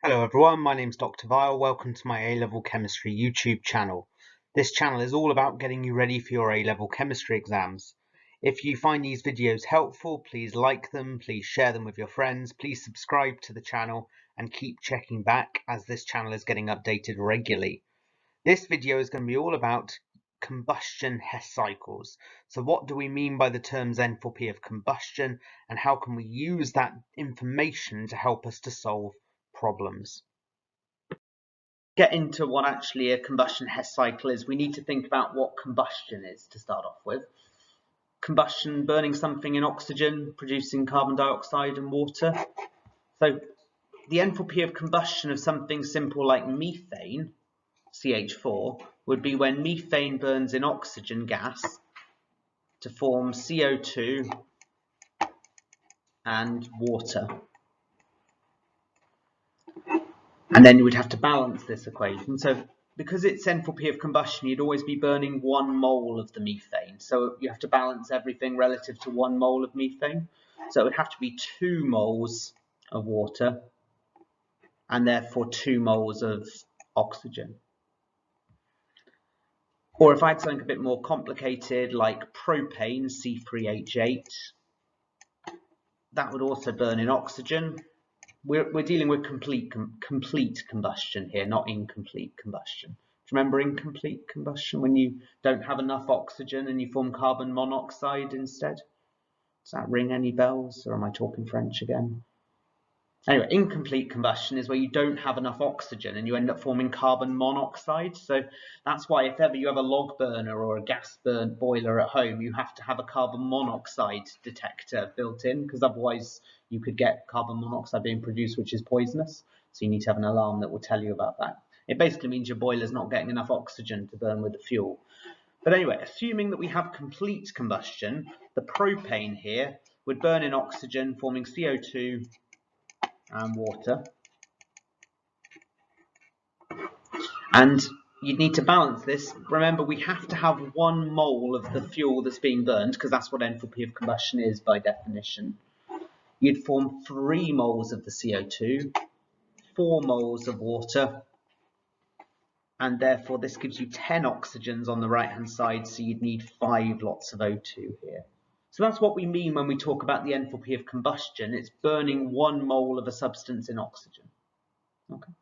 Hello everyone, my name's Dr. Vile. Welcome to my A-Level Chemistry YouTube channel. This channel is all about getting you ready for your A-Level Chemistry exams. If you find these videos helpful, please like them, please share them with your friends, please subscribe to the channel and keep checking back as this channel is getting updated regularly. This video is going to be all about combustion Hess cycles. So what do we mean by the terms enthalpy of combustion, and how can we use that information to help us to solve problems? Get into what actually a combustion Hess cycle is, we need to think about what combustion is to start off with. Combustion, burning something in oxygen, producing carbon dioxide and water. So the enthalpy of combustion of something simple like methane, CH4, would be when methane burns in oxygen gas to form CO2 and water. And then you would have to balance this equation. So because it's enthalpy of combustion, you'd always be burning 1 mole of the methane. So you have to balance everything relative to 1 mole of methane. So it would have to be 2 moles of water and therefore 2 moles of oxygen. Or if I had something a bit more complicated like propane, C3H8, that would also burn in oxygen. We're dealing with complete combustion here, not incomplete combustion. Do you remember incomplete combustion, when you don't have enough oxygen and you form carbon monoxide instead? Does that ring any bells, or am I talking French again? Anyway, incomplete combustion is where you don't have enough oxygen and you end up forming carbon monoxide. So that's why if ever you have a log burner or a gas burn boiler at home, you have to have a carbon monoxide detector built in, because otherwise you could get carbon monoxide being produced, which is poisonous. So you need to have an alarm that will tell you about that. It basically means your boiler's not getting enough oxygen to burn with the fuel. But anyway, assuming that we have complete combustion, the propane here would burn in oxygen, forming CO2 and water, and you'd need to balance this. Remember, we have to have 1 mole of the fuel that's being burned, because that's what enthalpy of combustion is by definition. You'd form 3 moles of the CO2, 4 moles of water, and therefore this gives you 10 oxygens on the right hand side, so you'd need 5 lots of O2 here. So that's what we mean when we talk about the enthalpy of combustion. It's burning 1 mole of a substance in oxygen. Okay.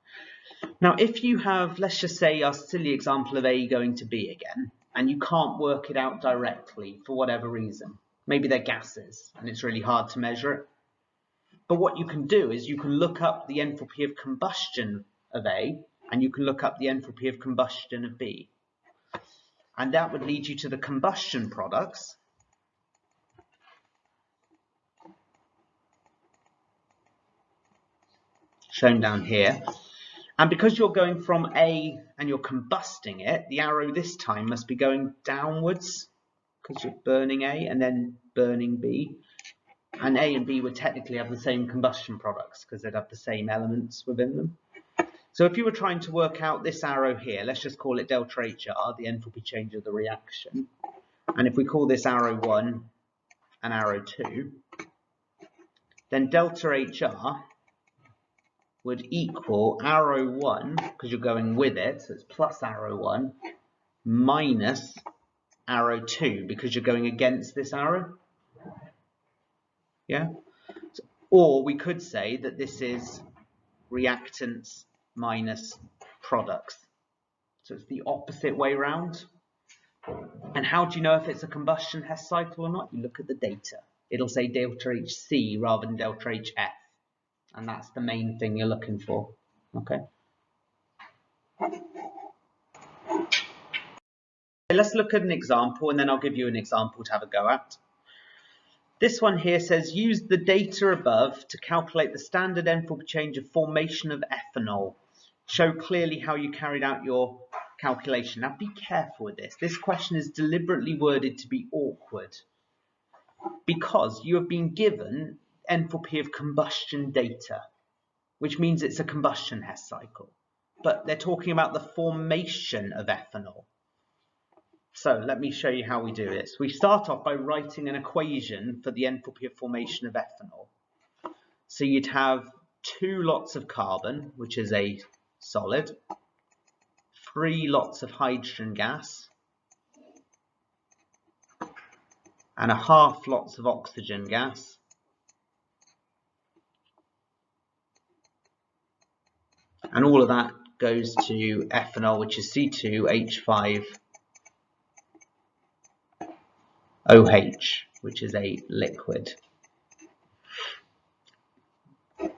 Now, if you have, let's just say, our silly example of A going to B again, and you can't work it out directly for whatever reason, maybe they're gases and it's really hard to measure it. But what you can do is you can look up the enthalpy of combustion of A, and you can look up the enthalpy of combustion of B. And that would lead you to the combustion products, shown down here. And because you're going from A and you're combusting it, the arrow this time must be going downwards, because you're burning A and then burning B. And A and B would technically have the same combustion products, because they'd have the same elements within them. So if you were trying to work out this arrow here, let's just call it delta HR, the enthalpy change of the reaction. And if we call this arrow 1 and arrow 2, then delta HR would equal arrow 1, because you're going with it, so it's plus arrow 1, minus arrow 2, because you're going against this arrow. Yeah? So, or we could say that this is reactants minus products. So it's the opposite way round. And how do you know if it's a combustion Hess cycle or not? You look at the data. It'll say delta HC rather than delta HF. And that's the main thing you're looking for. Okay. Let's look at an example, and then I'll give you an example to have a go at. This one here says, use the data above to calculate the standard enthalpy change of formation of ethanol. Show clearly how you carried out your calculation. Now be careful with this. This question is deliberately worded to be awkward, because you have been given enthalpy of combustion data, which means it's a combustion Hess cycle. But they're talking about the formation of ethanol. So let me show you how we do this. We start off by writing an equation for the enthalpy of formation of ethanol. So you'd have 2 lots of carbon, which is a solid, 3 lots of hydrogen gas, and 1/2 lots of oxygen gas, and all of that goes to ethanol, which is C2H5OH, which is a liquid.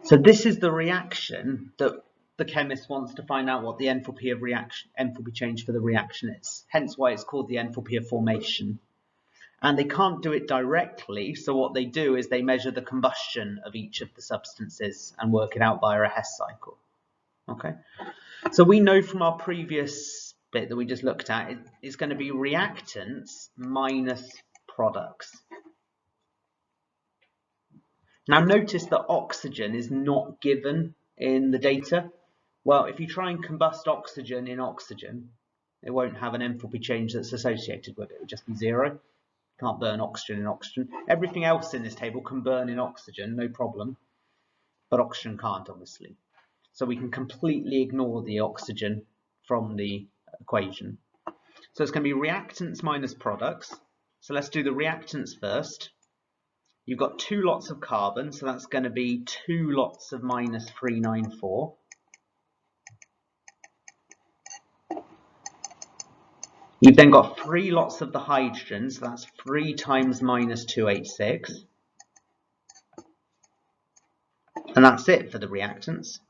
So this is the reaction that the chemist wants to find out what the enthalpy of reaction, enthalpy change for the reaction is. Hence why it's called the enthalpy of formation. And they can't do it directly, so what they do is they measure the combustion of each of the substances and work it out via a Hess cycle. Okay, so we know from our previous bit that we just looked at, it's going to be reactants minus products. Now notice that oxygen is not given in the data. Well, if you try and combust oxygen in oxygen, it won't have an enthalpy change that's associated with it. It would just be 0. Can't burn oxygen in oxygen. Everything else in this table can burn in oxygen, no problem. But oxygen can't, obviously. So we can completely ignore the oxygen from the equation. So it's going to be reactants minus products. So let's do the reactants first. You've got 2 lots of carbon, so that's going to be 2 lots of minus 394. You've then got 3 lots of the hydrogen, so that's 3 times minus 286. And that's it for the reactants.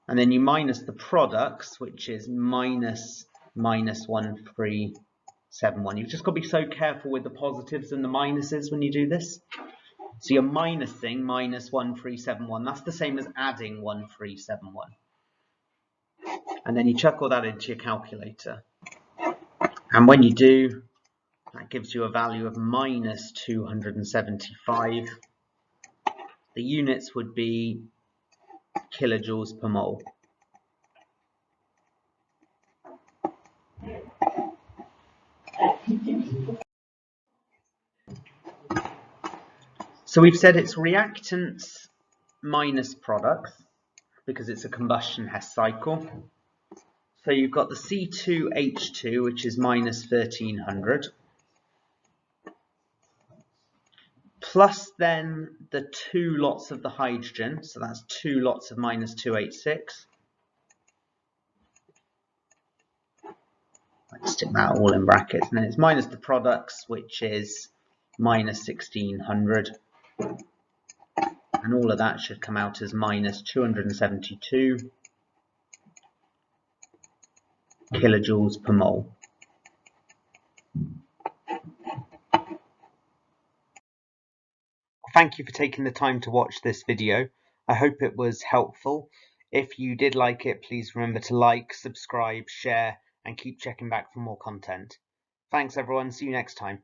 And then you minus the products, which is minus 1371. You've just got to be so careful with the positives and the minuses when you do this. So you're minusing minus 1371. That's the same as adding 1371. And then you chuck all that into your calculator. And when you do, that gives you a value of minus 275. The units would be kilojoules per mole. So we've said it's reactants minus products because it's a combustion Hess cycle. So you've got the C2H2, which is minus 1300, plus then the 2 lots of the hydrogen, so that's 2 lots of minus 286. Let's stick that all in brackets, and then it's minus the products, which is minus 1600. And all of that should come out as minus 272 kilojoules per mole. Thank you for taking the time to watch this video. I hope it was helpful. If you did like it, please remember to like, subscribe, share, and keep checking back for more content. Thanks everyone, see you next time.